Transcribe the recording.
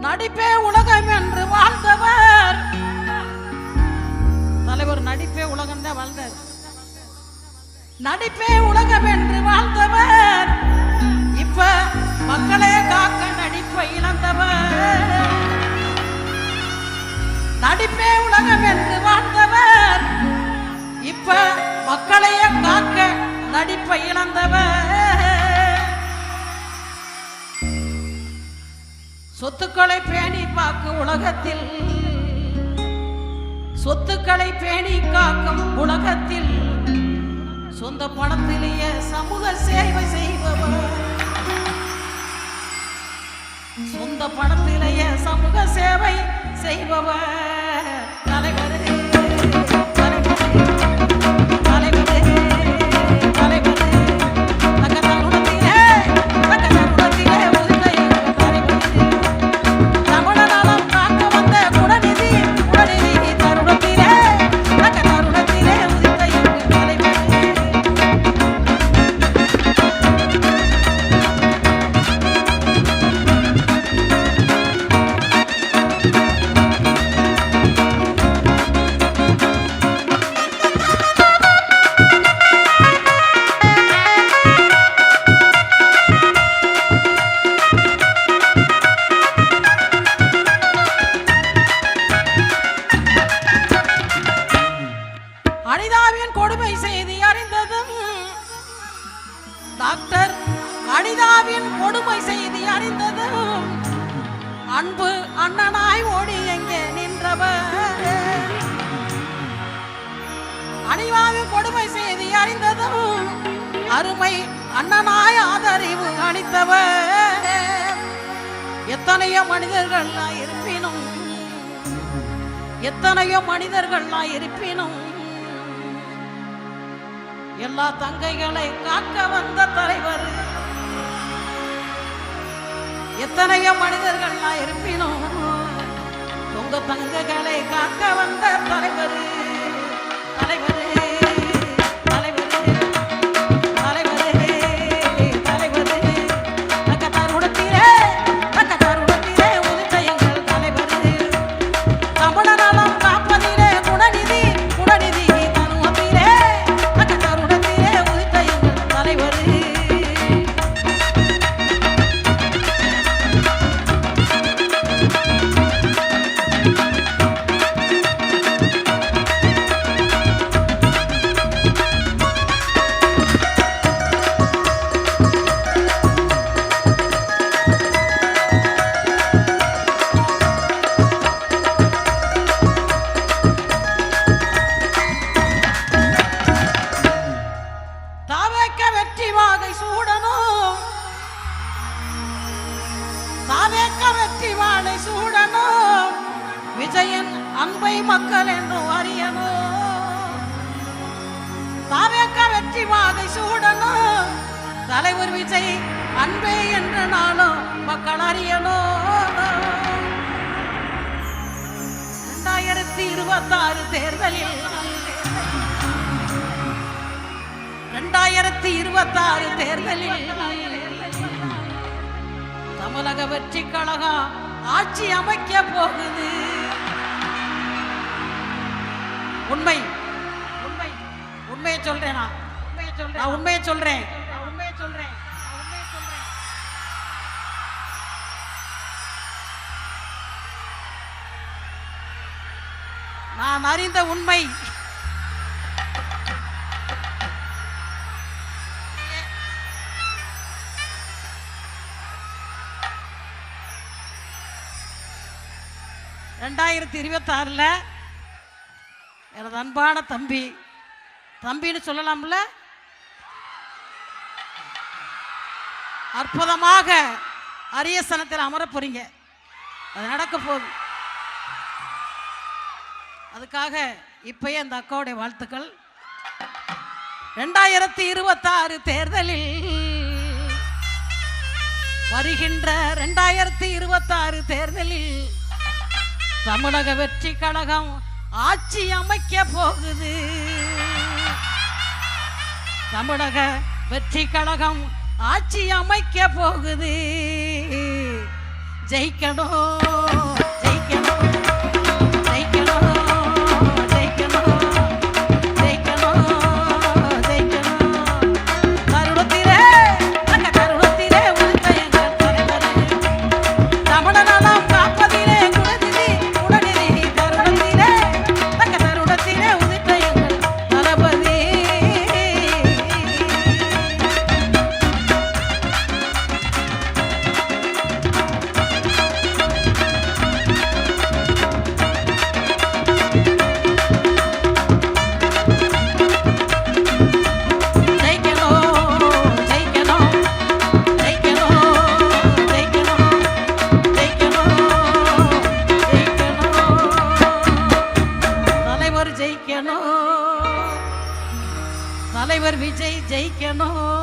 நடிப்பே உலகம் என்று வாழ்ந்தவர் தலைவர். நடிப்பே உலகம் தான் வாழ்ந்தார். நடிப்பே உலகம் என்று வாழ்ந்தவர் இப்ப மக்களே காக்க நடிப்பை இழந்தவர். நடிப்பே உலகம் என்று வாழ்ந்தவர் இப்ப மக்களையே காக்க நடிப்பை இழந்தவர். சொத்துக்களை பேணி காக்கும் உலகத்தில், சொத்துக்களை பேணி காக்கும் உலகத்தில் சொந்த பணத்திலேயே சமூக சேவை செய்பவர். சொந்த பணத்திலேயே சமூக சேவை செய்பவர் தலைவர். அனிதாவின் கொடுமை செய்தி அறிந்ததும் டாக்டர் அனிதாவின் கொடுமை செய்தி அறிந்ததும் அன்பு அண்ணனாய் ஓடி எங்கே நின்றவர். அனிதாவின் கொடுமை செய்தி அறிந்ததும் அருமை அண்ணனாய் ஆதரவு அளித்தவர். எத்தனையோ மனிதர்கள் இருப்பினும், எத்தனையோ மனிதர்கள் இருப்பினும் எல்லா தங்கைகளை காக்க வந்த தலைவர். எத்தனையோ மனிதர்கள் இருப்பினும் உங்க தங்கைகளை காக்க வந்த தலைவர். தலைவர் விஜயன் அன்பை மக்கள் என்று அறியணும். தாவேக்க வெற்றி வாகை சூடணும். தலைவர் விஜய் அன்பே என்று நாளும் மக்கள் அறியணும். 2026 தேர்தலில் 2026 தேர்தலில் தமிழக வெற்றி கழகம் ஆட்சி அமைக்க போகுது. உண்மை உண்மை உண்மையை சொல்றேன். நான் உண்மையை சொல்றேன். நான் அறிந்த உண்மை. ரெண்டாயிரத்தி 26 எனது அன்பான தம்பி, தம்பின்னு சொல்லலாம்ல, அற்புதமாக அரியசனத்தில் அமர போறீங்க. அது நடக்க போகுது. அதுக்காக இப்பயே அந்த அக்காவுடைய வாழ்த்துக்கள். 2026 தேர்தலில், வருகின்ற 2026 தேர்தலில் தமிழக வெற்றி கழகம் ஆட்சி அமைக்க போகுது. தமிழக வெற்றி கழகம் ஆட்சி அமைக்க போகுது. ஜெயிக்கணும் ஜெயிக்கணும் ஜெயிக்கணும் ஜெயிக்கணும் ஜெயிக்கணும் ஜெயிக்கணும் தருணத்திலே அந்த தருணத்திலே உதித்த எங்கள் தலைவர் தமிழனெல்லாம் காப்பதிலே குணநிதி குணநிதி தருணத்திலே அந்த தருணத்திலே உதித்த எங்கள் தளபதி தலைவர் விஜய் ஜெயிக்கணும்